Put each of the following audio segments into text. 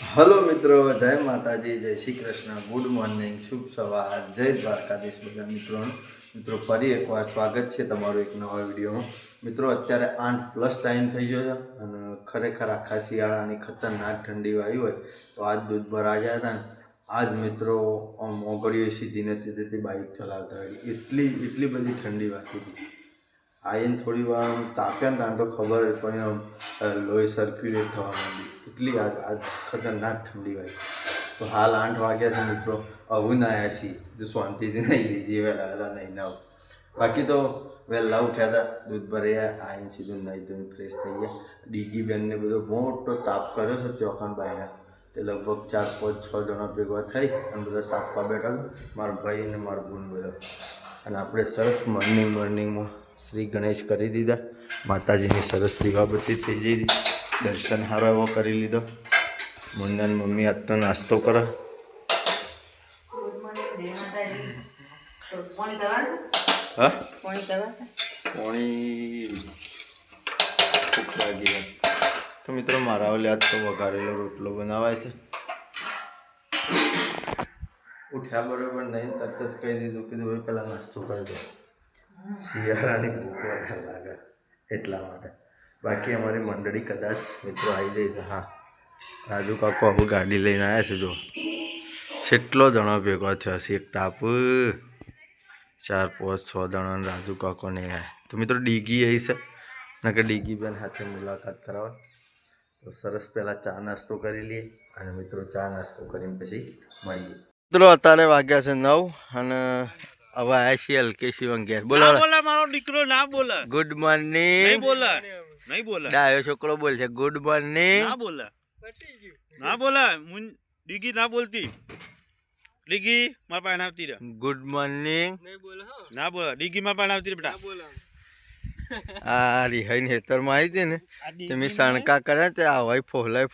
Hello મિત્રો, જય માતાજી, જય શ્રી કૃષ્ણ, ગુડ મોર્નિંગ, શુભ સવાર, જય દ્વારકાધીશ બધા મિત્રોનું. મિત્રો ફરી એકવાર સ્વાગત છે તમારું એક નવા વિડીયોમાં. મિત્રો અત્યારે 8+ ટાઈમ થઈ ગયો છે અને ખરેખર આખા શિયાળાની ખતરનાક ઠંડી આવી હોય તો આજ દૂધ ભરા ગયા હતા ને આજ મિત્રો મોગળીઓ સીધી નથી થતી બાઇક ચલાવતા હોય એટલી બધી ઠંડી વાગતી હતી. આવીને થોડી વાર તાપ્યા ને તો ખબર પણ લોહી સર્ક્યુલેટ થવા માંડી એટલી આજ ખતરનાક ઠંડી હોય. તો હાલ 8 વાગ્યા છે મિત્રો, આવું ના આવ્યા છીએ જો શાંતિથી નહીં લીધી વહેલા વહેલા નહીં ના. બાકી તો વહેલા ઉઠ્યા હતા, દૂધ ભર્યા, આવીને સીધું નહીં ધોઈને ફ્રેશ થઈ ગયા. ડીગી બેનને બધો મોટો તાપ કર્યો છે ચોખાણ બાયના, તે લગભગ 4, 5, 6 જણા ભેગા થઈ અને બધા તાપવા બેઠા હતા, મારા ભાઈ અને મારા બૂન બધા. અને આપણે સરસ મોર્નિંગમાં શ્રી ગણેશ કરી દીધા, માતાજીની સરસ દીવાબત્તી થઈ જઈ, દર્શન સારો એવો કરી લીધો. મુન્નાની મમ્મી આજ તો નાસ્તો કરે. હા પોણી ભૂખ લાગી. તો મિત્રો મારા ઓલે આજ તો વઘારેલો રોટલો બનાવાય છે. ઉઠ્યા બરોબર નહીં તરત જ કહી દીધું, કીધું ભાઈ પહેલાં નાસ્તો કરી દો, શિયાળાની ભૂખ વધારે લાગે એટલા માટે. બાકી અમારી મંડળી કદાચ મિત્રો આવી જાય છે. હા, રાજુ કાકો આવું ગાડી લઈને આવ્યા છે. જો કેટલો જણો ભેગો થયો છે, એક તાપ 4, 5, 6 જણા રાજુ કાકોને આવ્યા. તો મિત્રો ડીગી આવી છે ના કે ડીગી બેન સાથે મુલાકાત કરાવે. તો સરસ પહેલાં ચા નાસ્તો કરી લઈએ અને મિત્રો ચા નાસ્તો કરીને પછી મળીએ. મિત્રો અત્યારે વાગ્યા છે 9 અને હવે આયા છીએ LKC ઘેર. બોલો મારો દીકરો ના બોલે. Good morning. નહીં બોલે ડાયો છોકરો બોલ છે ગુડ મોર્નિંગ. ના બોલે ડીગી ના બોલતી. ડીગી મારા પાસે આવતી રે. Good morning. ના બોલે ડીગી મારા પાસે આવતી રે બેટા. આ રિહાઈ હેતરમાં આવી હતી ને તમે સણકા કર્યા તે આવાય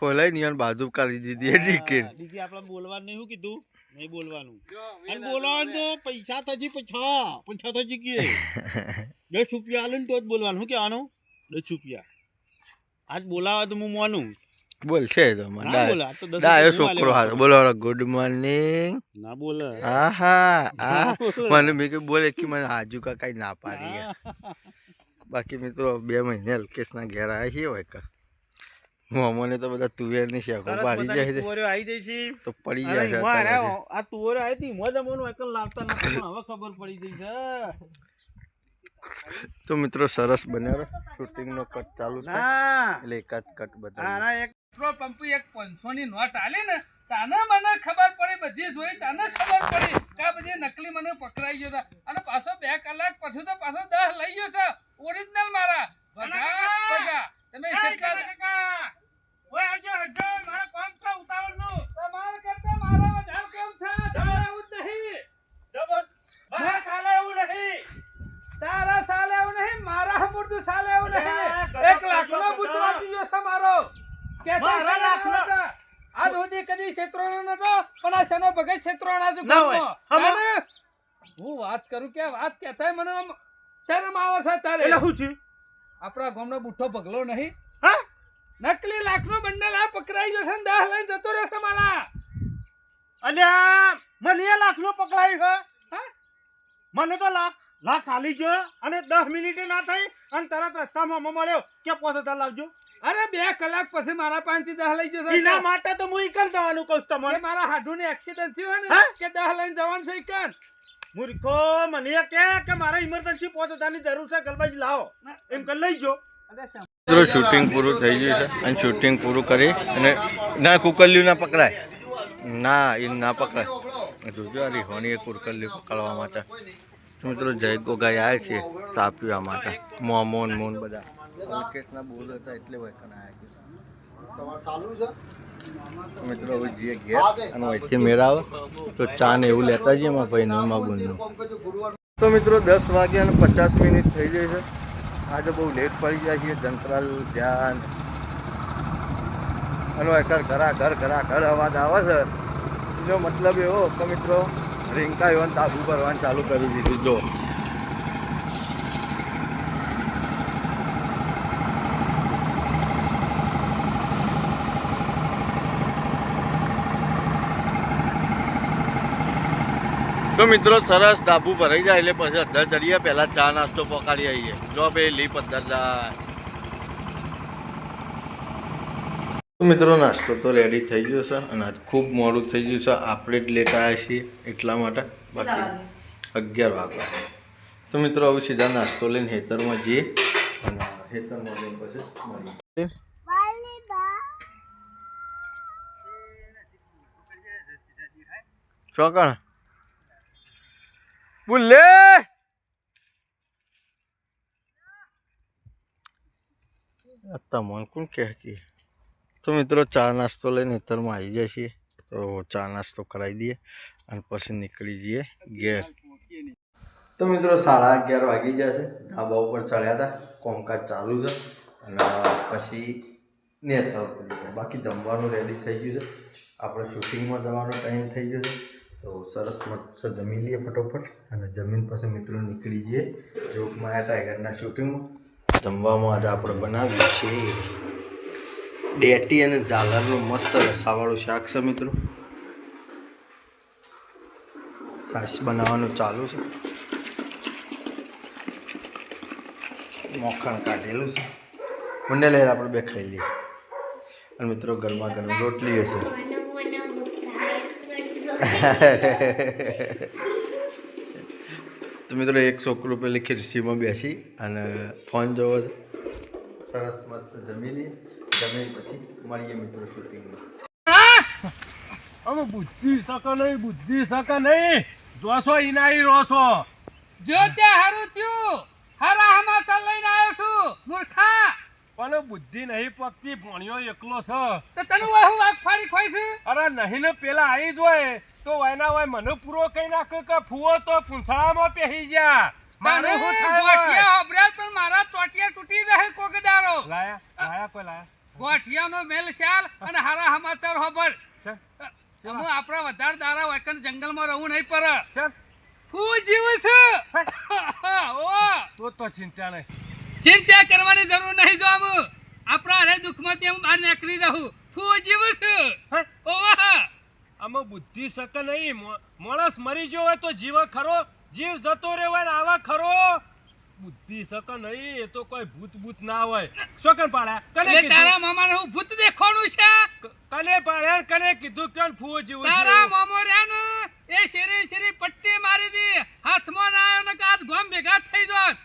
ફોલાઈ ની બાજુ કરી દીધી ડીકી. ડીગી આપણે બોલવાનું નહીં, શું કીધું? નહીં બોલવાનું. અને બોલવાનું તો પૈસા થજી પૈસા થજી કે 10 રૂપિયા આલે ને તો જ બોલવાનું. શું કહેવાનું? 10 રૂપિયા આજ બોલાવે તો હું માનું. બોલશે તો ડાયો છોકરો હા. બોલો ગુડ મોર્નિંગ. ના બોલે. હા મને મેં કે બોલે કે મને આજુ કા કઈ ના પાડી. બાકી મિત્રો 2 મહિને અલ્કેશના ઘેર આવ્યા છીએ હોય કે મોમોને તો બધા તુવેરની શાકો પાડી જાય છે. આવી જાય છે તો પડી જાય છે. આ તુવેર આવી હતી મોજ અમોનું એકલ લાવતા નથી, પણ હવે ખબર પડી ગઈ છે. તો મિત્રો સરસ બન્યો. શૂટિંગનો કટ ચાલુ થાય એટલે એકાદ કટ બધા પેટ્રોલ પંપ એક 500 ની નોટ આલે ને તાને મને ખબર પડી, બધી જોઈ તાને ખબર પડી કે આ બધી નકલી મને પકડાઈ ગયો હતા. અને પાછો 2 કલાક પછી તો પાછો 10 લઈ ગયો છે ઓરિજિનલ મારા. બગા તમે કેટલા ઓય હજો મારા કામ છે ઉતાવળનું. તમાર કરતા મારા વધારે કામ છે. તારા એવું જ નહીં. મારા સાલે એવું નહીં. તારા સાલે એવું નહીં, મારા હમુરદુ સાલે એવું નહીં. 1 લાખ નો બુતવાતી જો તમારો કે મારા લાખ નો આજ સુધી કદી ક્ષેત્રોનો નતો, પણ આ સનો ભગત ક્ષેત્રોના જ ગામમાં. હું વાત કરું કે વાત કહેતાય મને શરમ આવે છે તારે. એટલે શું છે? આપણા ગામનો બુઠ્ઠો પગલો નહીં, નકલી લાખનો બંડલ આ પકડાઈ ગયો છે ને 10 લઈને જતો રહેશે મારા. અલ્યા મને 1 લાખ નો પકડાયું છે. મને તો લાખ ખાલી ગયો અને 10 મિનિટે ના થઈ અને તરત રસ્તામાં મળ્યો કે 5000 લાવજો. અરે 2 કલાક પછી મારા પાસેથી 10 લઈ જશે. એના માટે તો હું ઈકન જવાનું કહું તમને. મારા હાડુને એક્સિડન્ટ થયો ને કે 10 લઈને જવાનું છે ઈકન. મૂર્ખો મને કે મારે ઇમરજન્સી 5000 ની જરૂર છે, ગલબાજી લાવો એમ કર લઈ જો. મિત્રો શૂટિંગ પૂરું થઈ ગયું છે અને શૂટિંગ પૂરું કરી અને ના કુકલ્યું ના પકડાય, ના એ ના પકડાય. જોજો આ રીહોની કુકલ્યું પકડવા માટે. મિત્રો જય ગોગાઈ આવ્યા છે ચા પીવા માટે. મોમોન મોન બધા અલ્કેશના બોલ હતા એટલે વૈકન આવ્યા છે. મિત્રો હવે જઈએ ઘેર અને અહીંથી મેળા આવે તો ચા ને એવું લેતા જઈએ મારા ભાઈને માગુનું. તો મિત્રો 10 વાગ્યા અને 50 મિનિટ થઈ જાય છે. આજે બહુ લેટ પડી જાય છે. જંતરાલ ધ્યાન અને ઘર અવાજ આવે છે. એનો મતલબ એવો કે મિત્રો રીંકા એવા તાબુ ભરવાનું ચાલુ કરી દીધું. જો તો મિત્રો સરસ ધાબુ ભરાઈ જાય એટલે પછી અંદર ચડીએ પહેલાં ચા નાસ્તો પકાડી આવીએ જો બે લીપ અંદર જાય. તો મિત્રો નાસ્તો તો રેડી થઈ ગયો છે અને આજ ખૂબ મોડું થઈ ગયું છે. આપણે જ લેટ આવ્યા છીએ એટલા માટે. બાકી 11 વાગ્યા. તો મિત્રો હવે સીધા નાસ્તો લઈને ખેતરમાં જઈએ અને ખેતરમાં જઈને પછી મળીએ. ચોકણ બોલે તમને કોણ કહે કે. તો મિત્રો ચા નાસ્તો લઈને ખેતરમાં આવી જાય છીએ તો ચા નાસ્તો કરાવી દઈએ અને પછી નીકળી જઈએ ઘેર. તો મિત્રો 11:30 વાગી જશે. ધાબા ઉપર ચડ્યા હતા, કોમકાજ ચાલુ છે અને પછી નેતા ઉતરી ગયા. બાકી જમવાનું રેડી થઈ ગયું છે. આપણે શૂટિંગમાં જવાનો ટાઈમ થઈ ગયો છે તો સરસ મસ્ત જમી લઈએ ફટોફટ અને જમીન પછી મિત્રો નીકળી જઈએ જોગમાયા ટાઈગરના શૂટિંગમાં. જમવામાં આજે આપણે બનાવીએ છીએ ડેટી અને ઝાલરનું મસ્ત રસાવાળું શાક છે મિત્રો. છાશ બનાવવાનું ચાલુ છે, મોખણ કાઢેલું છે. મુંડે લઈને આપણે બે ખાઈ લઈએ અને મિત્રો ગરમા ગરમ રોટલી હશે. તો મિત્રો એક છોકરો પેલી ખીરસીમાં બેસી અને ફોન જોવો છે. સરસ મસ્ત જમી લઈએ, જમીન પછી મળીએ મિત્રો શૂટિંગમાં. અમે બુદ્ધિ શકે નહીં જોશો ઈનાઈ રોશો. જો ત્યાં હારું થયું, હારા સમાચાર લઈને આવ્યો છું મૂર્ખા. પણ બુદ્ધિ નહીં પકતી, ભણ્યો એકલો છે. તો તને વાહુ વાઘ ફાડી ખોઈ છે. અરે નહીં ને પેલા આવી જ હોય તો વાયના વાય મને પૂરો કઈ નાખ્યો કે ફુવો તો પૂંછડામાં પહેરી ગયા. તારે મારું શું થાય ગોઠિયા હોભળ્યા પણ મારા ટોટિયા તૂટી જાય કોકદારો. લાયા કોઈ લાયા ગોઠિયાનો મેલ શાલ અને હારા સમાચાર હોભળ. કેમ? અમે આપણા વધારે દારા વાકન જંગલમાં રહું નહીં પર. કેમ? હું જીવ છું. તો ચિંતા નહીં. ચિંતા કરવાની જરૂર નહીં. જો આમ આપણા હરે દુઃખમાંથી હું બહાર નીકળી રહું. હું જીવ છું. ઓવા આમાં બુદ્ધિ શકે નહીં. માણસ મરી ગયો હોય તો જીવ ખરો, જીવ જતો રહ્યો હોય ને આવા ખરો. બુદ્ધિ શકે નહીં. એ તો કોઈ ભૂત ના હોય. શોકન પાડ્યા કને એટલે તારા મામાને હું ભૂત દેખવાનું છે. કને પાડ્યા કને કીધું કે ફૂવો જેવું તારા મામો રહ્યા ને એ શેરી પટ્ટી મારી દી. હાથમાં ના આવ્યો ને કાચ ગોમ ભેગા થઈ જોત.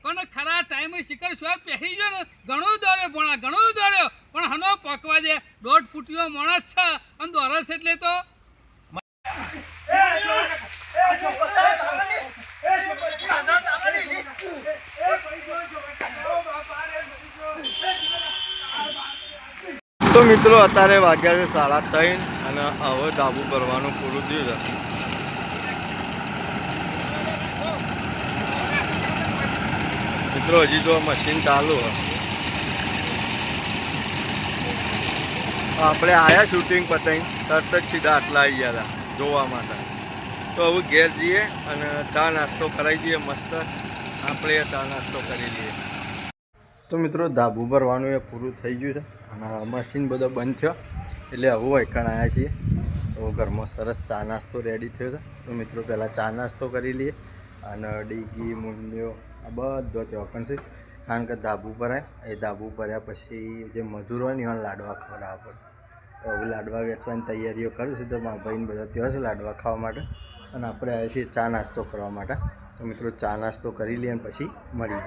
પણ ખરા ટાઈમે શિખર સ્વાદ પહેરી ગયો ને ઘણું દોડ્યો ભણા ઘણું દોડ્યો પણ હનો પકવા દે. 1.5 ફૂટિયો માણસ છે અને દોરસ એટલે તો તો મિત્રો અત્યારે વાગ્યા છે 3:30 અને હવે ધાબુ કરવાનું પૂરું થયું છે. મિત્રો હજી તો મશીન ચાલુ હોય. આપણે આવ્યા શૂટિંગ પતાવી તરત જ સીધા આટલા આવી ગયા હતા જોવા માટે. તો હવે ઘેર જઈએ અને ચા નાસ્તો કરાવી દઈએ મસ્ત. આપણે ચા નાસ્તો કરી લઈએ. તો મિત્રો ધાબુ ભરવાનું એ પૂરું થઈ ગયું છે અને મશીન બધો બંધ થયો એટલે હવે વૈકણ આવ્યા છીએ. તો ઘરમાં સરસ ચા નાસ્તો રેડી થયો છે. તો મિત્રો પહેલાં ચા નાસ્તો કરી લઈએ અને ડીગી મૂંડિયો આ બધો ત્યાં છે. કારણ કે ધાબુ ભરાય એ ધાબુ ભર્યા પછી જે મજૂર હોય ને એવા લાડવા ખવડાવવા પડે. તો હવે લાડવા વેચવાની તૈયારીઓ કરે છે. તો મારા ભાઈને બધા ત્યાં છે લાડવા ખાવા માટે અને આપણે આવ્યા છીએ ચા નાસ્તો કરવા માટે. તો મિત્રો ચા નાસ્તો કરી લઈએ અને પછી મળીએ.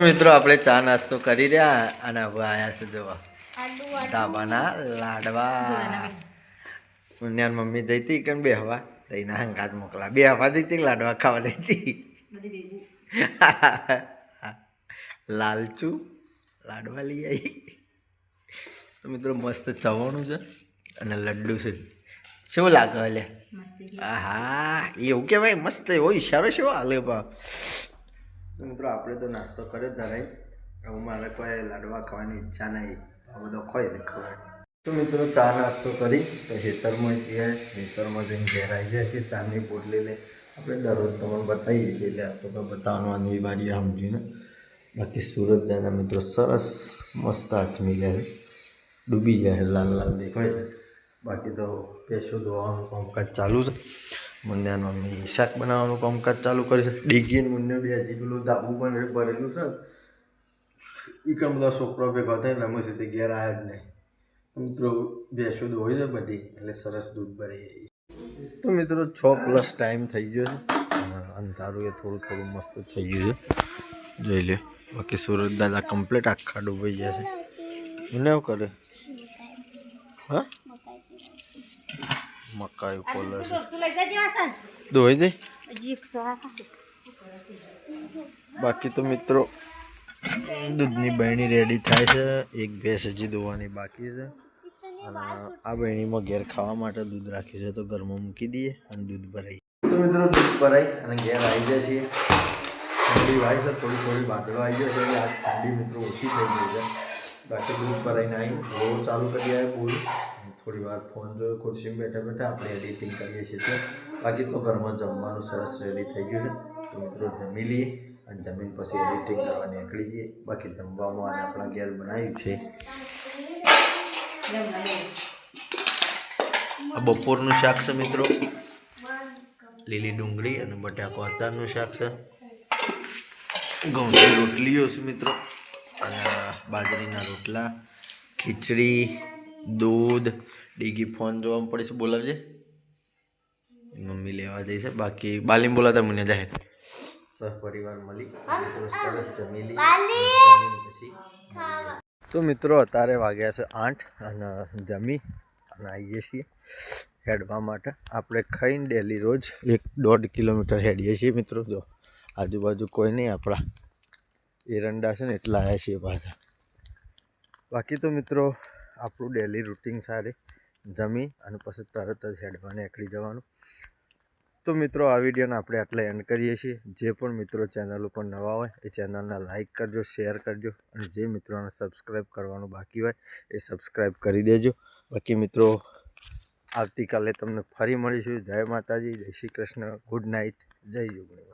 મિત્રો આપણે ચા નાસ્તો કરી રહ્યા અને હવે આવ્યા છે જોવા ધાબાના લાડવા. પુણ્યાન મમ્મી જઈતી કે બે હવા તઈના હંગાત મોકલા. બે હવા જઈતી લાડવા ખાવા જઈતી. લાલચું લાડવા લઈ આવી. તો મિત્રો મસ્ત ચવાણું છે અને લડ્ડુ છે. શું લાગે એટલે હા એવું કહેવાય મસ્ત એવો ઈશારો શું હાલે બા. તો મિત્રો આપણે તો નાસ્તો કર્યો ધરાઈ. હવે મારે કોઈ લાડવા ખાવાની ઈચ્છા નહીં. આ બધો ખોઈ ખવાય. તો મિત્રો ચા નાસ્તો કરી તો ખેતરમાં જઈએ. ખેતરમાં જઈને ઘેર આવી જાય છે. ચાની પોટલી લઈ આપણે દરરોજ તમને બતાવીએ છીએ એટલે આ તો કંઈ બતાવવાનું અનિવાર્ય સમજીને. બાકી સુરત દાદા મિત્રો સરસ મસ્ત હાથમી જાય ડૂબી જાય લાલ લાલ દેખાય છે. બાકી તો પેશો ધોવાનું કામકાજ ચાલુ છે મુન્યાનું મમ્મી શાક બનાવવાનું કામકાજ ચાલુ કર્યું છે. ડીગી મુન્ને બી હજી પેલું ધાબુ પણ ભરેલું છે. એ કામ બધા છોકરો ભેગા થાય એટલે અમે સીધી ઘેર આવ્યા જ નહીં. મિત્રો ભેંસો હોય છે બધી એટલે સરસ દૂધ ભરી જાય. તો મિત્રો 6+ ટાઈમ થઈ ગયો છે. અંધારું એ થોડું થોડું મસ્ત થઈ ગયું છે, જોઈ લે. બાકી સુરત દાદા કમ્પ્લીટ આખા ડૂબાઈ ગયા છે. મને એવું કરે હા મકાઈ પોલે છે ધોઈ દે. બાકી તો મિત્રો દૂધની બહેણી રેડી થાય છે. એક ભેંસ હજી ધોવાની બાકી છે અને આ બહેણીમાં ઘેર ખાવા માટે દૂધ રાખ્યું છે, તો ઘરમાં મૂકી દઈએ અને દૂધ ભરાઈ. તો મિત્રો દૂધ ભરાઈ અને ઘેર આવી જાય છીએ. ઠંડી વાય છે, થોડી થોડી બાદળો આવી જાય છે એટલે આ ઠંડી મિત્રો ઓછી થઈ ગઈ છે. બાકી દૂધ ભરાઈને આવી બહુ ચાલુ કરી આવે બોલ. થોડી વાર ફોન જોયો, ખુરશીમાં બેઠા બેઠા આપણે એડિટિંગ કરીએ છીએ. બાકી તો ઘરમાં જમવાનું સરસ રેડી થઈ ગયું છે. તો મિત્રો જમી લઈએ અને જમીન પછી એડિટિંગ કરવા નીકળી જઈએ. બાકી જમવામાં આજે આપણા ઘેર બનાવ્યું છે આ બપોરનું શાક છે મિત્રો, લીલી ડુંગળી અને બટાકો અત્યારનું શાક છે. ઘઉંની રોટલીઓ છે મિત્રો અને બાજરીના રોટલા, ખીચડી, દૂધ. ડીગી ફોન જોવામાં પડે છે, બોલાવજે. મમ્મી લેવા જઈ છે. બાકી બાલીમ બોલાતા મને જાય સહપરિવાર મળી મિત્રો સરસ જમી લઈએ. પછી તો મિત્રો અત્યારે વાગ્યા છે 8 અને જમી અને આવીએ છીએ હેડવા માટે. આપણે ખાઈને ડેલી રોજ 1-1.5 કિલોમીટર હેડીએ છીએ મિત્રો. જો આજુબાજુ કોઈ નહીં, આપણા એરંડા છે ને એટલા આવ્યા છીએ પાછા. બાકી તો મિત્રો આપણું ડેલી રૂટિન સારી જમી અને પછી તરત જ હેડવા નીકળી જવાનું. તો મિત્રો આ વિડીયોને આપણે આટલે એન્ડ કરીએ છીએ. જે પણ મિત્રો ચેનલ ઉપર નવા હોય એ ચેનલને લાઇક કરજો, શેર કરજો અને જે મિત્રોને સબસ્ક્રાઈબ કરવાનું બાકી હોય એ સબસ્ક્રાઈબ કરી દેજો. બાકી મિત્રો આવતીકાલે તમને ફરી મળીશું. જય માતાજી, જય શ્રી કૃષ્ણ, ગુડ નાઇટ, જય યોગણી.